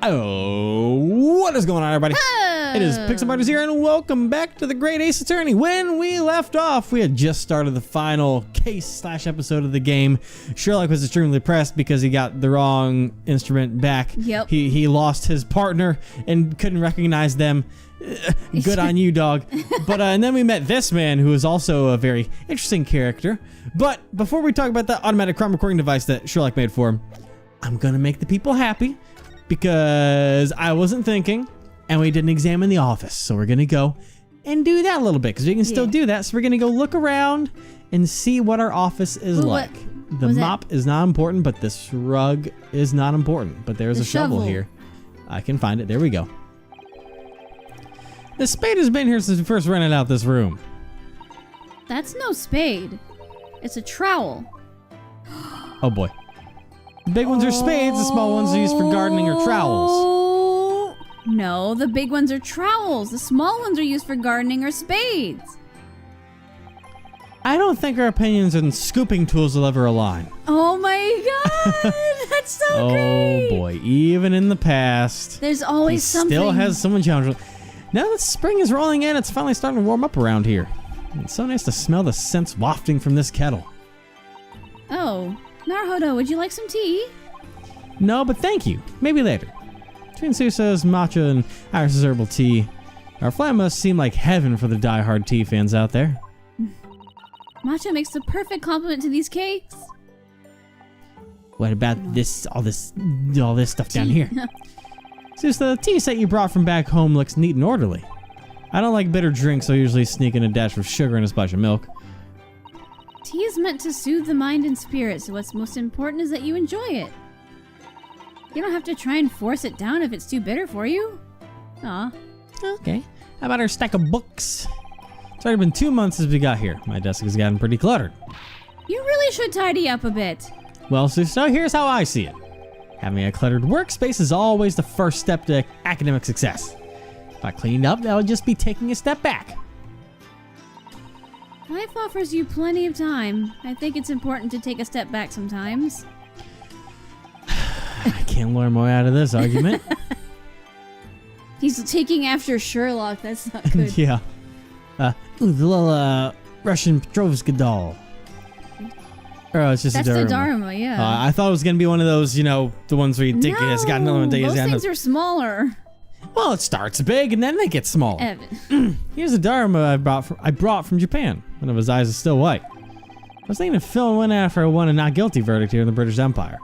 Oh, what is going on, everybody? It is Pixelbarters here, and welcome back to the Great Ace Attorney. When we left off, we had just started the final case/episode of the game. Sherlock was extremely depressed because he got the wrong instrument back. Yep. He lost his partner and couldn't recognize them. Good on you, dog. But and then we met this man who is also a very interesting character. But before we talk about the automatic crime recording device that Sherlock made for him, I'm gonna make the people happy because I wasn't thinking and we didn't examine the office. So we're gonna go and do that a little bit because we can still do that. So we're gonna go look around and see what our office is like. The mop is not important, but this rug is not important. But there's a shovel here. I can find it. There we go. The spade has been here since we first rented out this room. That's no spade. It's a trowel. Oh boy. The big ones are spades, the small ones are used for gardening or trowels. No, the big ones are trowels. The small ones are used for gardening or spades. I don't think our opinions on scooping tools will ever align. Oh my god, that's so great. Oh boy, even in the past. There's always something. Still has someone challenged. Now that spring is rolling in, it's finally starting to warm up around here. It's so nice to smell the scents wafting from this kettle. Oh, Naruhodo, would you like some tea? No, but thank you. Maybe later. Between Susa's matcha and Iris's herbal tea, our flat must seem like heaven for the die-hard tea fans out there. Matcha makes the perfect complement to these cakes. What about all this stuff down here? Susa, the tea set you brought from back home looks neat and orderly. I don't like bitter drinks, so I usually sneak in a dash of sugar and a splash of milk. Tea is meant to soothe the mind and spirit, so what's most important is that you enjoy it. You don't have to try and force it down if it's too bitter for you. Aw. Okay. How about our stack of books? It's already been 2 months since we got here. My desk has gotten pretty cluttered. You really should tidy up a bit. Well, so here's how I see it. Having a cluttered workspace is always the first step to academic success. If I cleaned up, that would just be taking a step back. Life offers you plenty of time. I think it's important to take a step back sometimes. I can't lure my way out of this argument. He's taking after Sherlock. That's not good. Yeah. Ooh, the little Russian Petrovska doll. Oh, it's just That's a Dharma. the Dharma, yeah. I thought it was going to be one of those, the ones where you dig it, it's got another one. Those things are smaller. Well, it starts big and then they get small. Evan. Here's a Dharma I brought from Japan when his eyes are still white. I was thinking of filling one after I won a not guilty verdict here in the British Empire.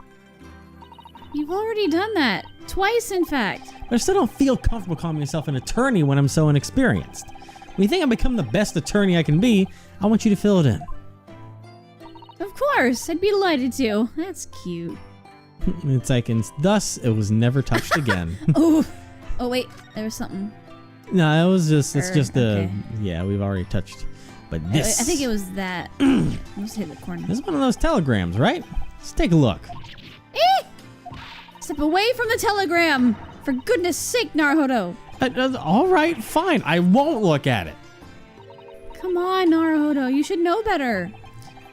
You've already done that. Twice, in fact. But I still don't feel comfortable calling myself an attorney when I'm so inexperienced. When you think I've become the best attorney I can be, I want you to fill it in. Of course, I'd be delighted to. That's cute. It's like, and thus it was never touched again. Oh wait, there was something. No, it was just, it's just okay. Yeah, we've already touched. But this. I think it was that. Let's hit the corner. This is one of those telegrams, right? Let's take a look. Step away from the telegram! For goodness sake, Naruhodo! All right, fine. I won't look at it. Come on, Naruhodo, you should know better.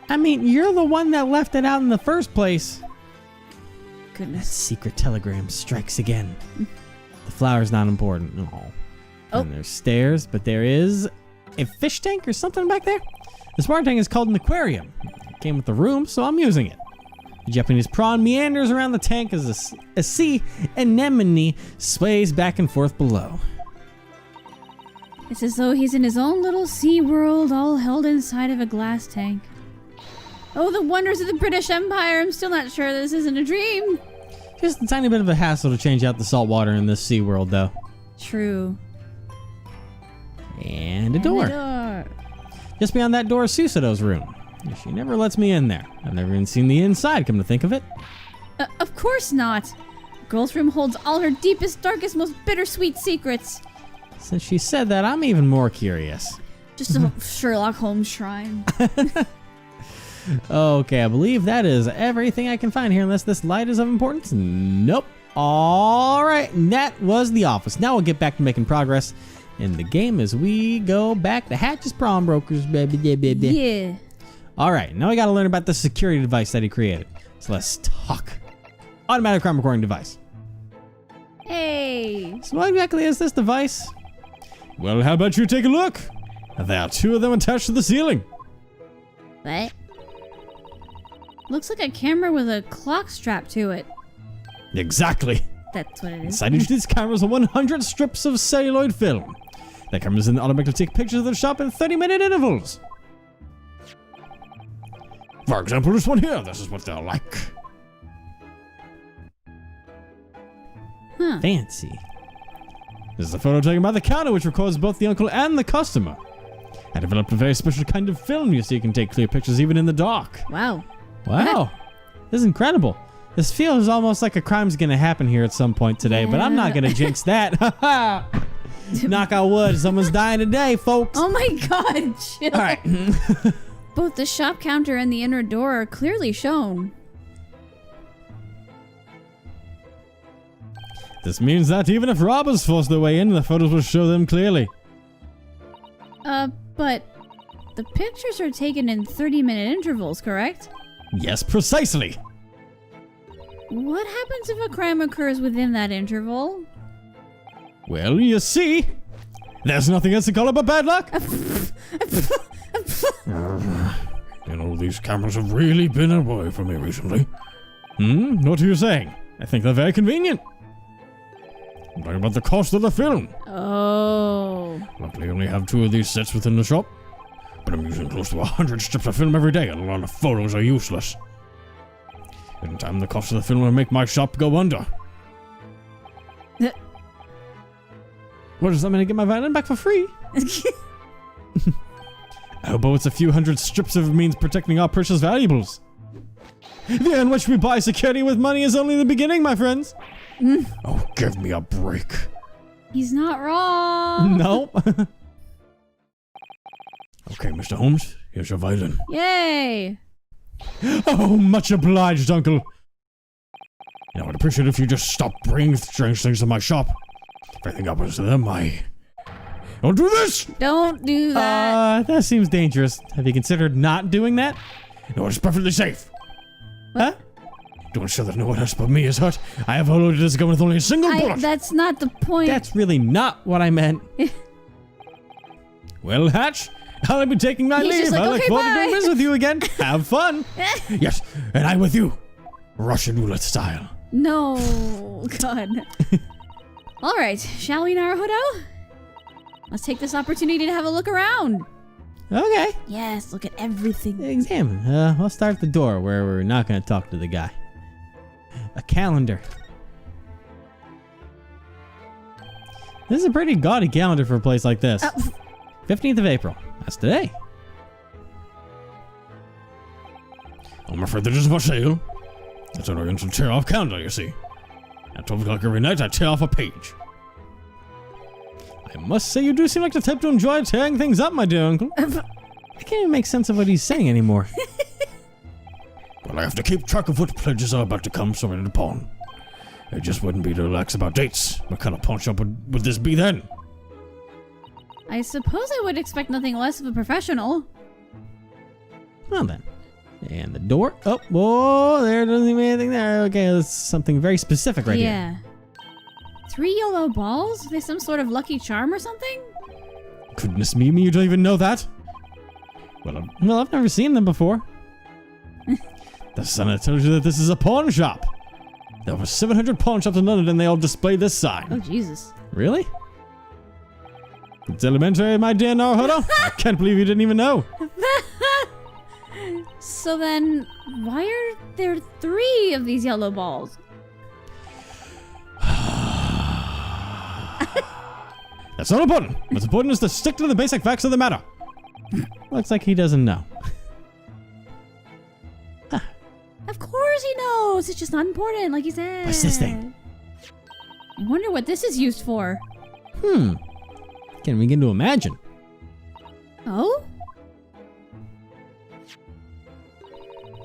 I mean, you're the one that left it out in the first place. That Goodness. secret telegram strikes again. The flower's not important. No. Oh. And there's stairs, but there is a fish tank or something back there. The smart tank is called an aquarium. It came with the room, so I'm using it. The Japanese prawn meanders around the tank as a sea anemone sways back and forth below. It's as though he's in his own little sea world, all held inside of a glass tank. Oh, the wonders of the British Empire! I'm still not sure this isn't a dream. Just a tiny bit of a hassle to change out the salt water in this sea world, though. True. And a door. Just beyond that door is Susado's room. She never lets me in there. I've never even seen the inside, come to think of it. Of course not. Girl's room holds all her deepest, darkest, most bittersweet secrets. Since she said that, I'm even more curious. Just a Sherlock Holmes shrine. Okay, I believe that is everything I can find here, unless this light is of importance. Nope. All right, and that was the office. Now we'll get back to making progress in the game as we go back to Hatch's Pawnbrokers, baby. Yeah. All right, now we got to learn about the security device that he created. So let's talk. Automatic crime recording device. Hey! So what exactly is this device? Well, how about you take a look? There are 2 of them attached to the ceiling. What? Looks like a camera with a clock strapped to it. Exactly. That's what it is. Inside each of these cameras are 100 strips of celluloid film. The cameras then automatically take pictures of the shop in 30-minute intervals. For example, this one here, this is what they're like. Huh. Fancy. This is a photo taken by the counter, which records both the uncle and the customer. I developed a very special kind of film so you can take clear pictures even in the dark. Wow. Wow. This is incredible. This feels almost like a crime's gonna happen here at some point today, but I'm not gonna jinx that. Knock on wood, someone's dying today, folks. Oh my god, chill. All right. Both the shop counter and the inner door are clearly shown. This means that even if robbers force their way in, the photos will show them clearly. But the pictures are taken in 30-minute intervals, correct? Yes, precisely. What happens if a crime occurs within that interval? Well, you see, there's nothing else to call it but bad luck. You know, these cameras have really been away from me recently. What are you saying? I think they're very convenient. I'm talking about the cost of the film. Oh. Luckily, I only have 2 of these sets within the shop, but I'm using close to 100 strips of film every day, and a lot of photos are useless. In time, the cost of the film will make my shop go under. What, does that mean I get my violin back for free? I hope it's a few hundred strips of means protecting our precious valuables. The end in which we buy security with money is only the beginning, my friends. Oh, give me a break. He's not wrong. No. Okay, Mr. Holmes, here's your violin. Yay. Oh, much obliged, Uncle. You know, I'd appreciate it if you just stopped bringing strange things to my shop. If anything happens to them, don't do this! Don't do that. That seems dangerous. Have you considered not doing that? No, it's perfectly safe. What? Huh? To ensure that no one else but me is hurt, I have loaded this gun with only a single bullet. That's not the point. That's really not what I meant. Well, Hatch, I'll be taking my He's leave. just like, I look okay, forward to bye. doing this with you again. Have fun. Yes, and I with you. Russian roulette style. No. God. All right. Shall we, Naruhodo? Let's take this opportunity to have a look around. Okay. Yes, look at everything. Examine. We'll start at the door where we're not going to talk to the guy. A calendar. This is a pretty gaudy calendar for a place like this. 15th of April. That's today. I'm afraid that is for sale. It's an original tear-off calendar, you see. At 12 o'clock every night, I tear off a page. I must say you do seem like the type to enjoy tearing things up, my dear uncle. I can't even make sense of what he's saying anymore. Well, I have to keep track of what pledges are about to come, so ready to pawn. It just wouldn't be to relax about dates. What kind of pawn shop would this be then? I suppose I would expect nothing less of a professional. Well then. And the door. Oh, whoa, there doesn't even anything there. Okay, that's something very specific right here. Yeah. 3 yellow balls? Are they some sort of lucky charm or something? Goodness me, you don't even know that? Well, I've never seen them before. The sign tells you that this is a pawn shop. There were 700 pawn shops in London and they all display this sign. Oh, Jesus. Really? It's elementary, my dear Naruhodo. I can't believe you didn't even know. So then, why are there 3 of these yellow balls? That's not important. What's important is to stick to the basic facts of the matter. Looks like he doesn't know. Of course he knows. It's just not important, like he said. What's this thing? I wonder what this is used for. Can't begin to imagine. Oh?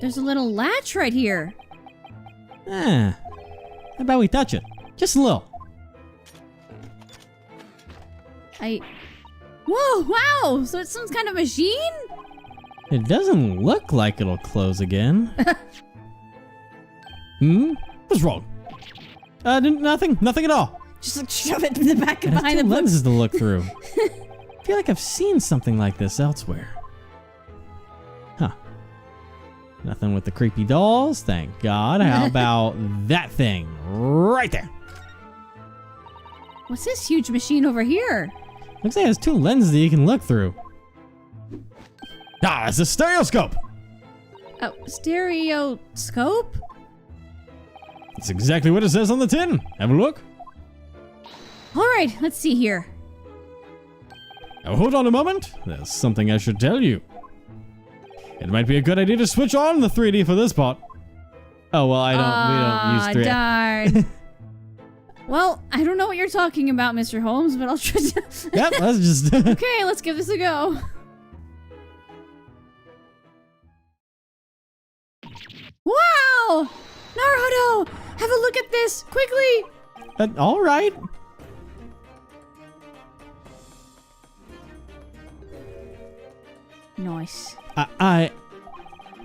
There's a little latch right here. How about we touch it? Just a little. Whoa, wow! So it's some kind of machine? It doesn't look like it'll close again. What's wrong? Nothing at all. Just like shove it in the back It and has behind two the books. lenses to look through. I feel like I've seen something like this elsewhere. Huh. Nothing with the creepy dolls, thank God. How about that thing right there? What's this huge machine over here? Looks like it has two lenses that you can look through. Ah, it's a stereoscope. Oh, stereoscope? That's exactly what it says on the tin. Have a look. All right, let's see here. Now hold on a moment. There's something I should tell you. It might be a good idea to switch on the 3D for this part. Oh well, we don't use 3D. Darn. Well, I don't know what you're talking about, Mr. Holmes, but I'll try to. Yep, that's just. Okay, let's give this a go. Wow! Naruto! Have a look at this, quickly! All right. Nice. I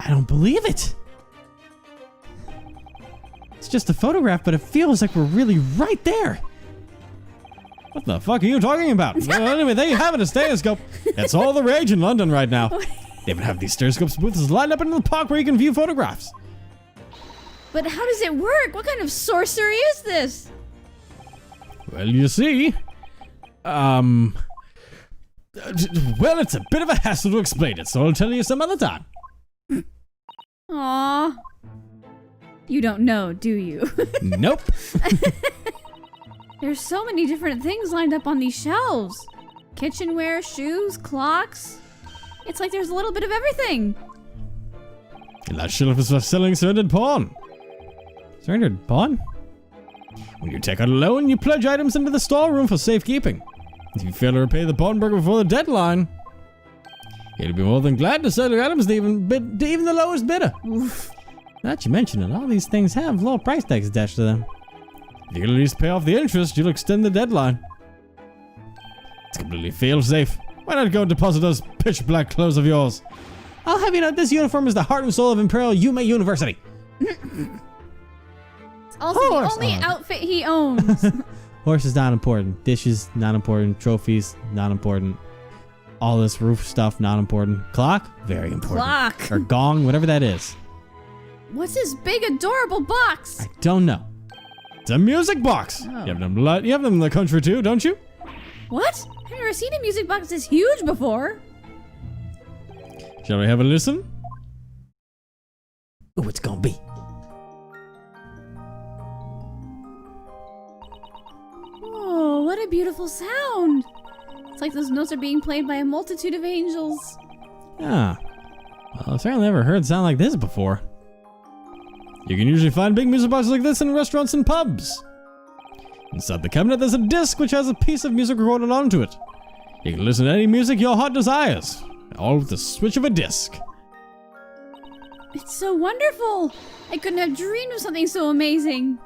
don't believe it. It's just a photograph, but it feels like we're really right there. What the fuck are you talking about? Well, anyway, there you have it, a stereoscope. It's all the rage in London right now. They even have these stereoscopes booths lined up in the park where you can view photographs. But how does it work? What kind of sorcery is this? Well, you see, well, it's a bit of a hassle to explain it, so I'll tell you some other time. Aww. You don't know, do you? Nope. There's so many different things lined up on these shelves. Kitchenware, shoes, clocks. It's like there's a little bit of everything. And that shelf is for selling surrendered pawn. Surrendered pawn? When you take out a loan, you pledge items into the storeroom for safekeeping. If you fail to repay the pawnbroker before the deadline, he'll be more than glad to sell your items to even the lowest bidder. Oof. Not you mention it, all these things have low price tags attached to them. If you can at least pay off the interest, you'll extend the deadline. It's completely fail-safe. Why not go and deposit those pitch-black clothes of yours? I'll have you know this uniform is the heart and soul of Imperial Yume University. It's also Horse the only arm. outfit he owns. Horse is not important. Dishes, not important. Trophies, not important. All this roof stuff, not important. Clock, very important. Clock. Or gong, whatever that is. What's this big adorable box? I don't know. It's a music box. Oh. You have them in the country too, don't you? What? I've never seen a music box this huge before. Shall we have a listen? Oh, it's gonna be. Oh, what a beautiful sound. It's like those notes are being played by a multitude of angels. Ah. Well, I've certainly never heard sound like this before. You can usually find big music boxes like this in restaurants and pubs. Inside the cabinet, there's a disc which has a piece of music recorded onto it. You can listen to any music your heart desires, all with the switch of a disc. It's so wonderful. I couldn't have dreamed of something so amazing.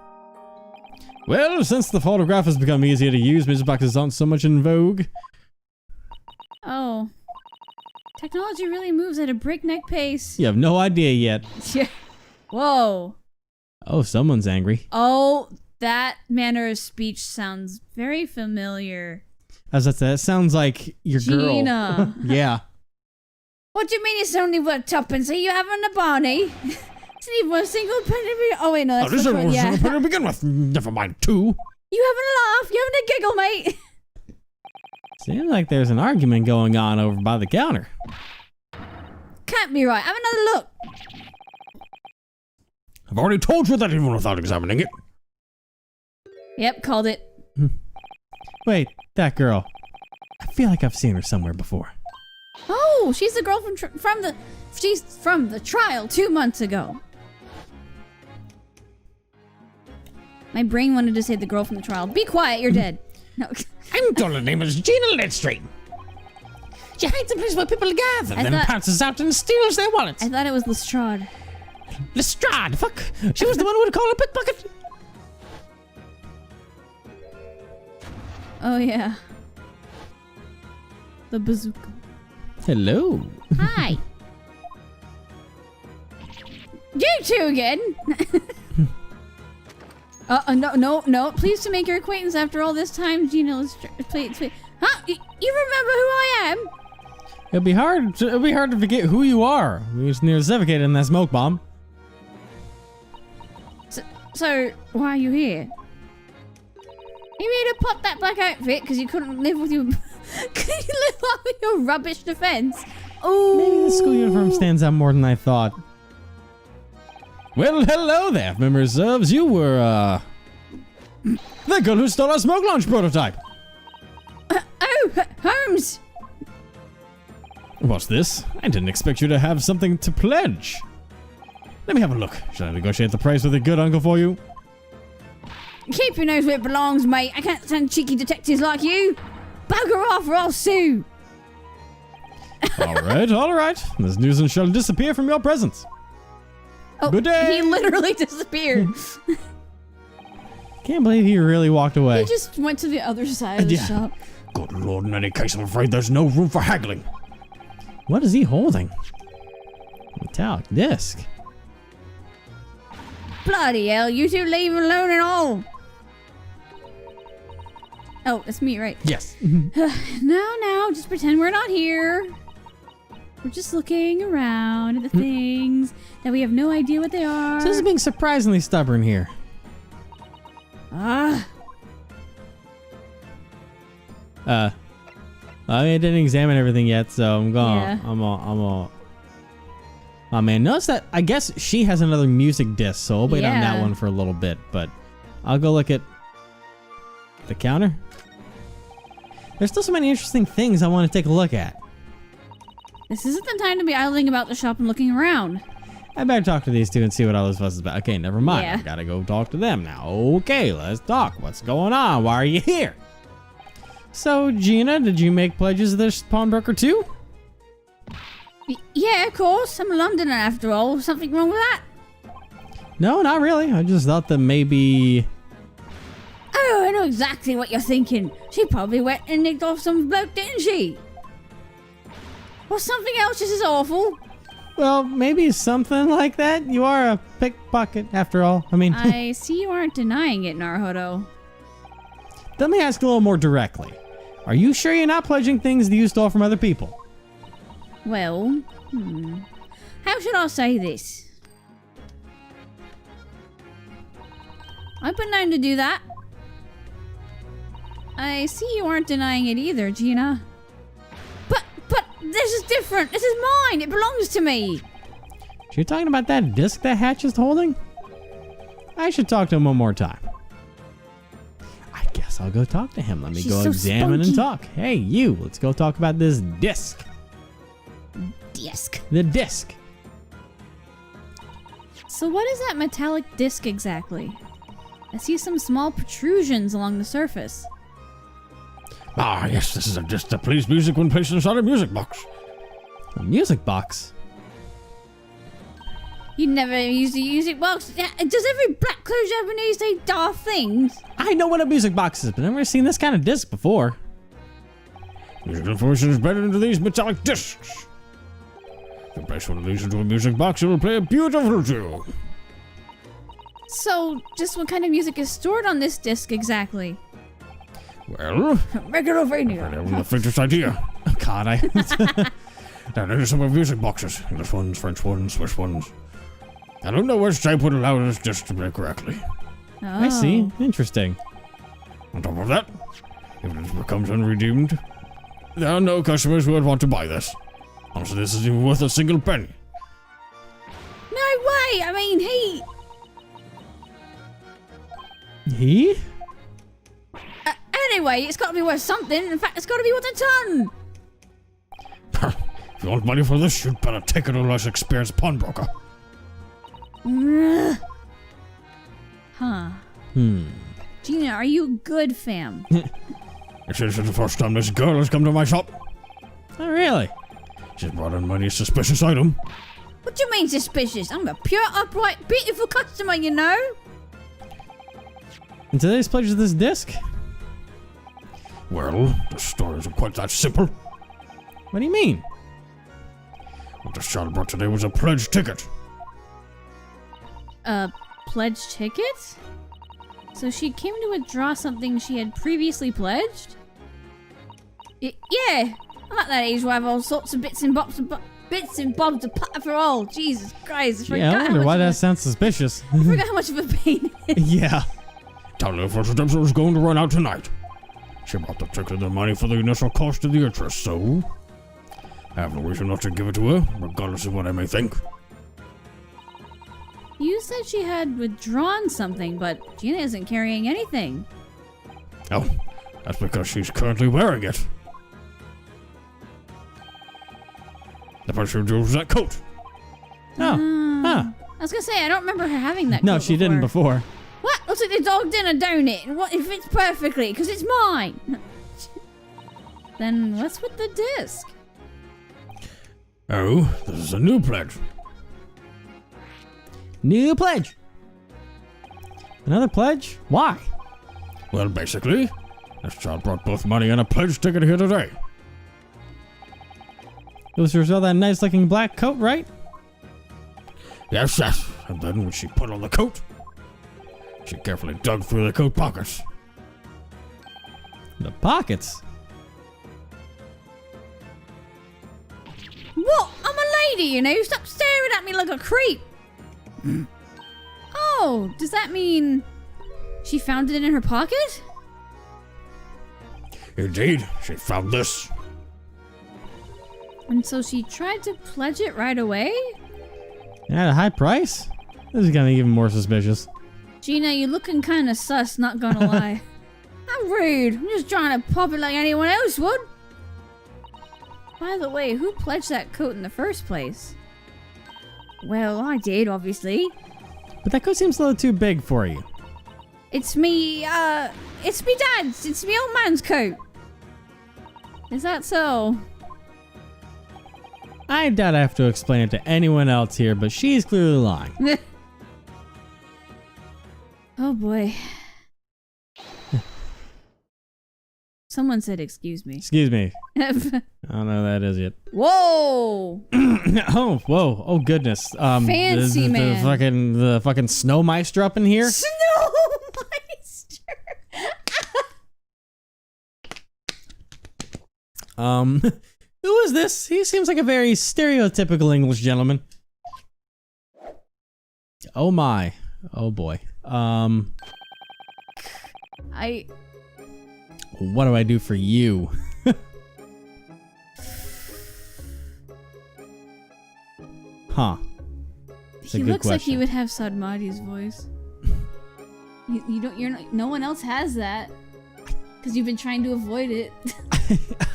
Well, since the photograph has become easier to use, music boxes aren't so much in vogue. Oh. Technology really moves at a breakneck pace. You have no idea yet. Yeah. Whoa. Oh, someone's angry. Oh, that manner of speech sounds very familiar. As that said, it sounds like your Gina. girl. Yeah. What do you mean it's only worth tuppence? Are you having a Barney? It's not even a single penny. Oh wait, no, that's this for isn't yeah. a to begin with. Never mind two. You having a laugh? You having a giggle, mate? Seems like there's an argument going on over by the counter. Can't be right. Have another look. I've already told you that even without examining it. Yep, called it. Wait, that girl. I feel like I've seen her somewhere before. Oh, she's the girl she's from the trial 2 months ago. My brain wanted to say the girl from the trial. Be quiet, you're dead. No. I'm told her name is Gina Leadstreet. She hides a place where people gather, then pounces out and steals their wallets. I thought it was Lestrade. Lestrade, fuck. She was the one who would call a pickpocket. Oh, yeah. The bazooka. Hello. Hi. You two again? No. Pleased to make your acquaintance after all this time, Gina. Please. Huh? You remember who I am? It'll be hard to forget who you are. We just near suffocated in that smoke bomb. So why are you here? You made to pop that black outfit because you couldn't live with your rubbish defense. Oh, Maybe the school uniform stands out more than I thought. Well, hello there, members of. You were, the girl who stole our smoke launch prototype. Holmes. What's this? I didn't expect you to have something to pledge. Let me have a look. Shall I negotiate the price with a good uncle for you? Keep your nose where it belongs, mate. I can't stand cheeky detectives like you. Bugger off or I'll sue. All right. This nuisance shall disappear from your presence. Oh, Good day. He literally disappeared. Can't believe he really walked away. He just went to the other side of the shop. Good lord, in any case, I'm afraid there's no room for haggling. What is he holding? Metallic disc. Bloody hell, you two leave him alone and all. Oh, that's me, right? Yes. No, just pretend we're not here. We're just looking around at the things that we have no idea what they are. So this is being surprisingly stubborn here. Ah. I didn't examine everything yet, so I'm going. Yeah. I'm all. Oh man, notice that. I guess she has another music disc, so I'll wait on that one for a little bit. But I'll go look at the counter. There's still so many interesting things I want to take a look at. This isn't the time to be idling about the shop and looking around. I better talk to these two and see what all this fuss is about. Okay, never mind. Yeah. I gotta go talk to them now. Okay, let's talk. What's going on? Why are you here? So, Gina, did you make pledges to this pawnbroker too? Yeah, of course. I'm a Londoner after all. Something wrong with that? No, not really. I just thought that maybe... Oh, I know exactly what you're thinking. She probably went and nicked off some bloke, didn't she? Or something else just as awful. Well, maybe something like that. You are a pickpocket after all. I mean... I see you aren't denying it, Naruhodo. Let me ask a little more directly. Are you sure you're not pledging things that you stole from other people? Well, how should I say this? I've been known to do that. I see you aren't denying it either, Gina. But this is different. This is mine. It belongs to me. You're talking about that disc that Hatch is holding? I should talk to him one more time. I guess I'll go talk to him. Let me She's go so examine and spunky. talk. Hey, you. Let's go talk about this disc. Disc. The disc. So what is that metallic disc exactly? I see some small protrusions along the surface. Ah, yes, this is a disc that plays music when placed inside a music box. A music box? You never used a music box. Does every black-clothed Japanese say daft things? I know what a music box is, but I've never seen this kind of disc before. Music information is better into these metallic discs. If you place one of these into a music box, it will play a beautiful tune. So, just what kind of music is stored on this disc exactly? Well, Megalovania. I haven't the faintest idea. Oh, God, Now, there's some music boxes. English ones, French ones, Swiss ones. I don't know which type would allow this disc to play correctly. Oh. I see. Interesting. On top of that, if it becomes unredeemed, there are no customers who would want to buy this. Also, this isn't even worth a single penny. No way! I mean, He? Anyway, it's got to be worth something. In fact, it's got to be worth a ton. If you want money for this, you'd better take it to a less experienced pawnbroker. Huh. Gina, are you good, fam? This isn't the first time this girl has come to my shop. Oh, really? She's brought in money, suspicious item. What do you mean suspicious? I'm a pure, upright, beautiful customer, you know? And today's pledge of this disc? Well, the story isn't quite that simple. What do you mean? What this child brought today was a pledge ticket. Pledge ticket? So she came to withdraw something she had previously pledged? Yeah, I'm at that age where I have all sorts of bits and bobs to patter for all. Jesus Christ, I Yeah, I forgot wonder how why much that sounds suspicious. I forgot how much of a pain it is. Yeah. Tell her first redemption is going to run out tonight. She brought the ticket and the money for the initial cost of the interest, so I have no reason not to give it to her, regardless of what I may think. You said she had withdrawn something, but Gina isn't carrying anything. Oh, that's because she's currently wearing it. The person who chose that coat. Oh. I was gonna say, I don't remember her having that No, coat she didn't before. What? Looks like the dog dinner, don't it? And what, it fits perfectly, because it's mine. Then what's with the disc? Oh, this is a new pledge. New pledge. Another pledge? Why? Well, basically, this child brought both money and a pledge ticket here today. It was for that nice looking black coat, right? Yes, yes. And then when she put on the coat, she carefully dug through the coat pockets. The pockets. What? I'm a lady, you know. Stop staring at me like a creep. Oh, does that mean she found it in her pocket? Indeed, she found this. And so she tried to pledge it right away? At a high price? This is getting even more suspicious. Gina, you're looking kind of sus, not gonna lie. How rude. I'm just trying to pop it like anyone else would. By the way, who pledged that coat in the first place? Well, I did, obviously. But that coat seems a little too big for you. It's me dad's. It's me old man's coat. Is that so? I doubt I have to explain it to anyone else here, but she's clearly lying. Oh boy. Someone said excuse me. Excuse me. I don't know who that is yet. Whoa! Oh, whoa. Oh, goodness. Fancy man. The fucking snow meister up in here? Snowmeister! Who is this? He seems like a very stereotypical English gentleman. Oh my. Oh boy. What do I do for you? Huh. That's a He good looks like he question. would have Sadmadi's voice. No one else has that. Because you've been trying to avoid it.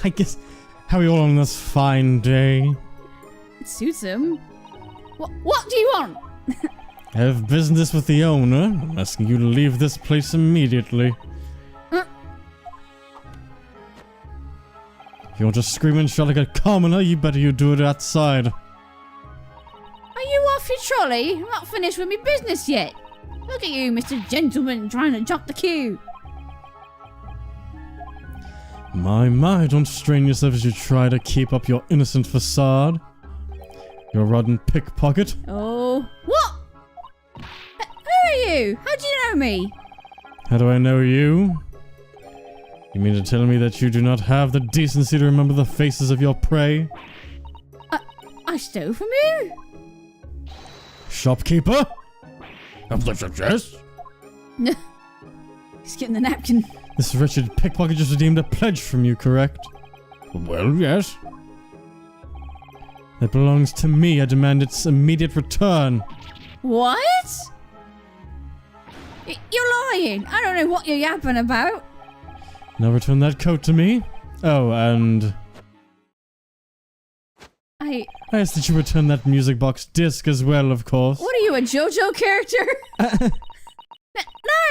I guess. How are you all on this fine day? It suits him. What do you want? I have business with the owner. I'm asking you to leave this place immediately. If you want to scream and shout like a commoner, you better do it outside. Are you off your trolley? I'm not finished with my business yet. Look at you, Mr. Gentleman, trying to jump the queue. My, don't strain yourself as you try to keep up your innocent facade. You're a rotten pickpocket. Oh, what? Who are you? How do you know me? How do I know you? You mean to tell me that you do not have the decency to remember the faces of your prey? I stole from you? Shopkeeper? Yes? He's getting the napkin. This wretched pickpocket just redeemed a pledge from you, correct? Well, yes. That belongs to me. I demand its immediate return. What? You're lying. I don't know what you're yapping about. Now return that coat to me. Oh, and I ask that you return that music box disc as well, of course. What are you, a JoJo character?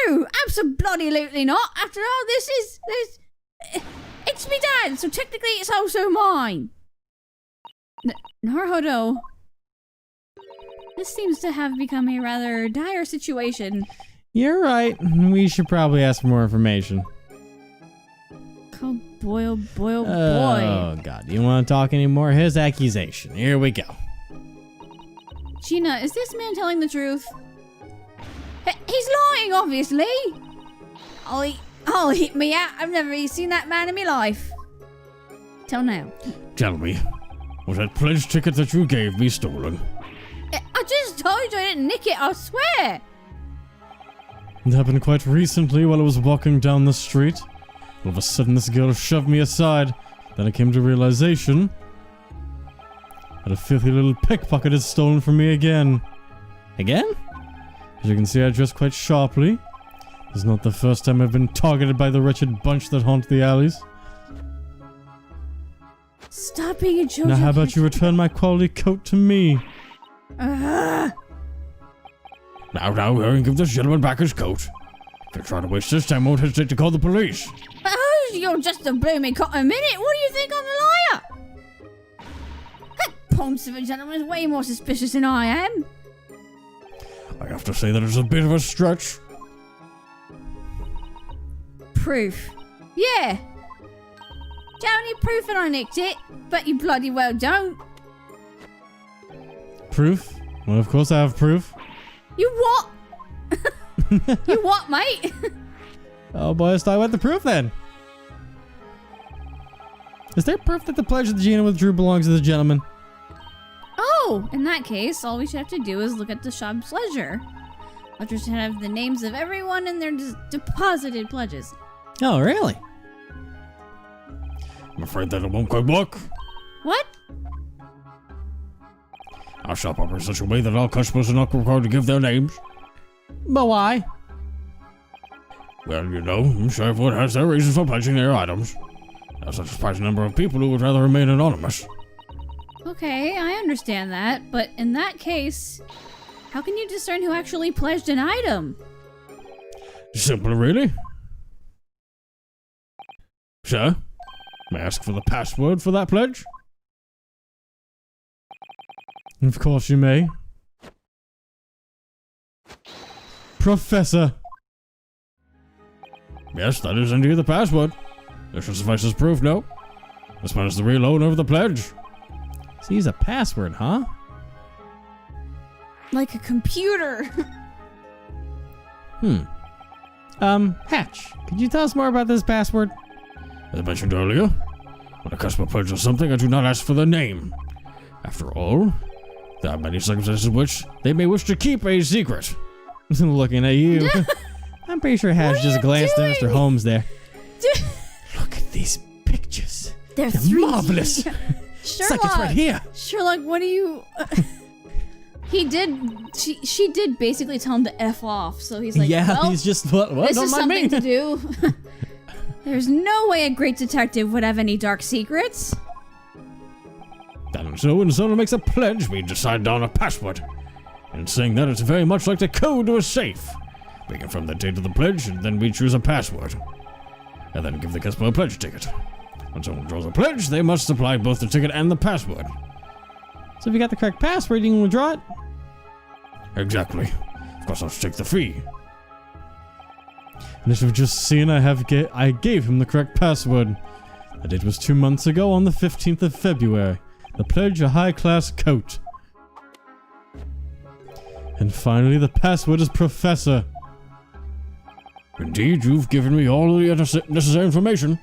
No, absolutely not. After all, it's me dad, so technically it's also mine. Naruhodo. This seems to have become a rather dire situation. You're right. We should probably ask for more information. Oh boy, oh boy, oh boy. Oh, God. Do you want to talk anymore? His accusation. Here we go. Gina, is this man telling the truth? He's lying, obviously. I'll eat me out. I've never even seen that man in my life. Till now. Tell me, was that pledge ticket that you gave me stolen? I just told you I didn't nick it, I swear. It happened quite recently while I was walking down the street. All of a sudden, this girl shoved me aside. Then I came to realization that a filthy little pickpocket had stolen from me again. Again? As you can see, I dress quite sharply. It's not the first time I've been targeted by the wretched bunch that haunt the alleys. Stop being a joke. Now how about you return my quality coat to me? Now, hurry and give this gentleman back his coat. If you're trying to waste this time, I won't hesitate to call the police. Oh, you're just a blooming cotton minute. What do you think I'm a liar? That Ponce of a gentleman is way more suspicious than I am. I have to say that it's a bit of a stretch. Proof. Yeah. Do you have any proof that I nicked it? But you bloody well don't. Proof? Well, of course I have proof. You what? You what, mate? Oh boy, let's talk about the proof then. Is there proof that the pledge that Gina withdrew belongs to the gentleman? Oh, in that case, all we should have to do is look at the shop's ledger. Ledger should have the names of everyone and their deposited pledges. Oh, really? I'm afraid that it won't quite work. What? Our shop operates such a way that all customers are not required to give their names. But why? Well, you know, I'm sure everyone has their reasons for pledging their items. There's such a surprising number of people who would rather remain anonymous. Okay, I understand that, but in that case, how can you discern who actually pledged an item? Simple, really. Sir, may I ask for the password for that pledge? Of course you may. Professor. Yes, that is indeed the password. This should suffice as proof, no? This man is the real owner of the pledge. So use a password, huh? Like a computer. Hatch, could you tell us more about this password? As I mentioned earlier, when a customer pledges something, I do not ask for their name. After all, there are many circumstances in which they may wish to keep a secret. Looking at you. I'm pretty sure Hatch just glanced at Mr. doing? Holmes there. Look at these pictures. They're They're 3D. marvelous. Sherlock. It's like it's right here. Sherlock, what do you... She did basically tell him to F off, so he's like, Yeah, well, he's just, what? this Don't is mind me. something to do. There's no way a great detective would have any dark secrets. And so when someone makes a pledge, we decide on a password. And saying that, it's very much like the code to a safe. We confirm the date of the pledge, and then we choose a password. And then give the customer a pledge ticket. When someone draws a pledge, they must supply both the ticket and the password. So if you got the correct password, you can withdraw it? Exactly. Of course, I'll take the fee. And as you've just seen, I gave him the correct password. The date was 2 months ago on the 15th of February. The pledge, a high-class coat. And finally, the password is Professor. Indeed, you've given me all the necessary information.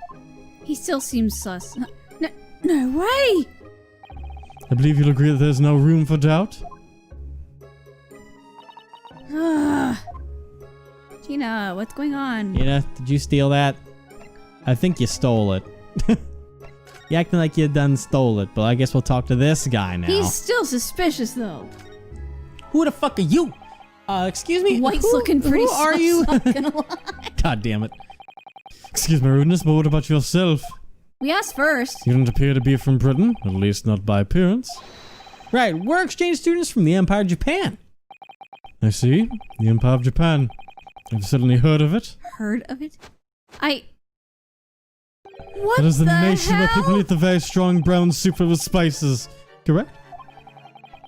He still seems sus. No way! I believe you'll agree that there's no room for doubt. Gina, what's going on? Gina, did you steal that? I think you stole it. You acting like you done stole it, but I guess we'll talk to this guy now. He's still suspicious, though. Who the fuck are you? Excuse me? White's looking pretty Who are you? Not gonna lie. God damn it. Excuse my rudeness, but what about yourself? We asked first. You don't appear to be from Britain, at least not by appearance. Right, we're exchange students from the Empire of Japan. I see. The Empire of Japan. I've certainly heard of it. Heard of it? What That is the nation hell? where people eat the very strong brown soup with spices. Correct?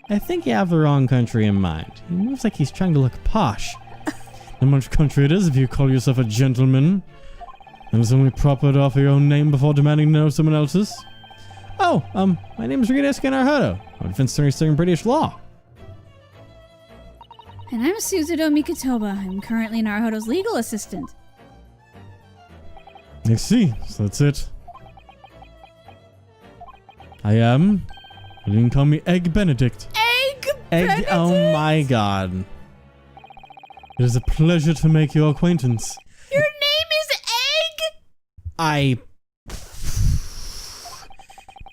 I think you have the wrong country in mind. He moves like he's trying to look posh. And much country it is if you call yourself a gentleman. And it's only proper to offer your own name before demanding to know someone else's. Oh, my name is Ryunosuke Naruhodo. I'm a defense attorney studying British law. And I'm Suzuto Mikotoba. I'm currently Naruhodo's legal assistant. I see. So that's it. You can call me Egg Benedict. Egg Egg. Benedict? Oh my god. It is a pleasure to make your acquaintance. Your name is Egg?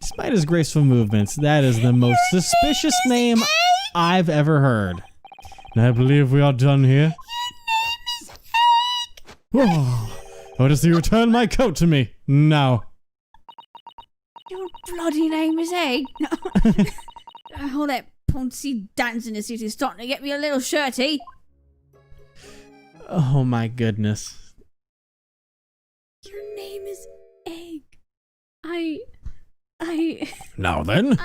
Despite his graceful movements, that is the most suspicious name I've ever heard. And I believe we are done here. Oh, I want to see you return my coat to me now. Your bloody name is Egg? All that poncy dancing is starting to get me a little shirty. Oh my goodness. Your name is Egg. Now then,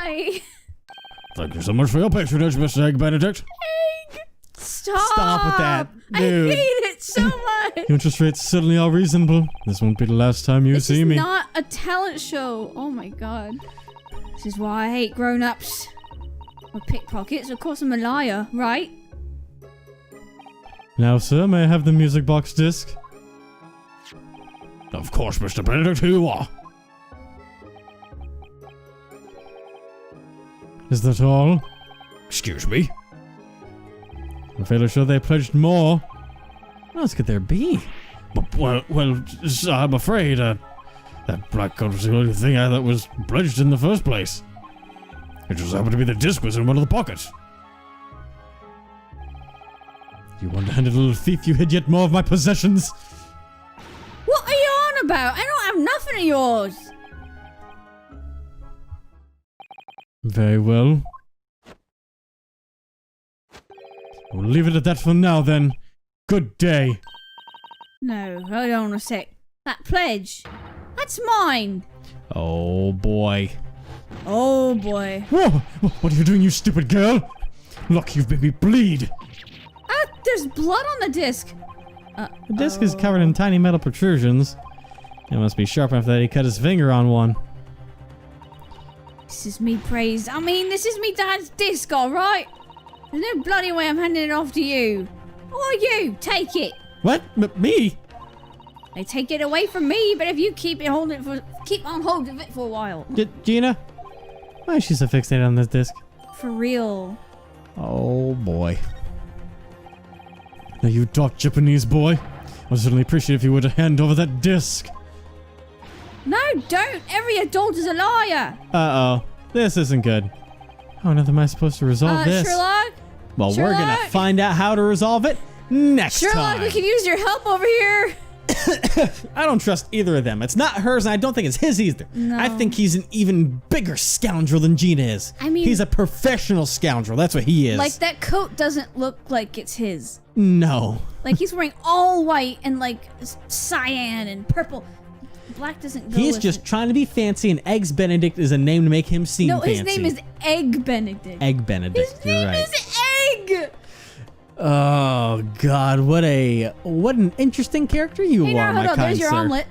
thank you so much for your patronage, Mr. Egg Benedict. Egg! Stop! Stop with that, dude. I hate it so much. Your interest rates suddenly are reasonable. This won't be the last time you This see is me. not a talent show. Oh my god. This is why I hate grown-ups. Or pickpockets. Of course I'm a liar, right? Now, sir, may I have the music box disc? Of course, Mr. Benedict, here you are. Is that all? Excuse me? I'm fairly sure they pledged more. What else could there be? Well, I'm afraid that black coat was the only thing that was pledged in the first place. It just happened to be the disc was in one of the pockets. You underhanded little thief, you hid yet more of my possessions. What are you on about? I don't have nothing of yours. Very well. We'll leave it at that for now, then. Good day. No, hold on a sec. That pledge. That's mine. Oh, boy. Oh boy. Whoa! What are you doing, you stupid girl? Look, you've made me bleed. There's blood on the disc. The disc is covered in tiny metal protrusions. It must be sharp enough that he cut his finger on one. This is me praised. I mean, this is me dad's disc, alright? There's no bloody way I'm handing it off to you. Or you, take it. What? Me? They take it away from me, but if you keep on holding it for a while. Gina? Why is she so fixated on this disc? For real. Oh, boy. Now, you dark Japanese boy. I would certainly appreciate if you were to hand over that disc. No, don't. Every adult is a liar. Uh-oh. This isn't good. How on earth am I supposed to resolve this? Sherlock? Well, we're gonna Sherlock? find out how to resolve it next Sherlock, time. we can use your help over here. I don't trust either of them. It's not hers, and I don't think it's his either. No. I think he's an even bigger scoundrel than Gina is. I mean- he's a professional scoundrel. That's what he is. Like, that coat doesn't look like it's his. No. Like, he's wearing all white and, like, cyan and purple. Black doesn't go He's with just it. trying to be fancy, and Eggs Benedict is a name to make him seem No, fancy. his name is Egg Benedict. Egg Benedict. His You're name right. is Egg! Oh God, what an interesting character you Hey, are, now, my hold on, kind there's your sir. omelet.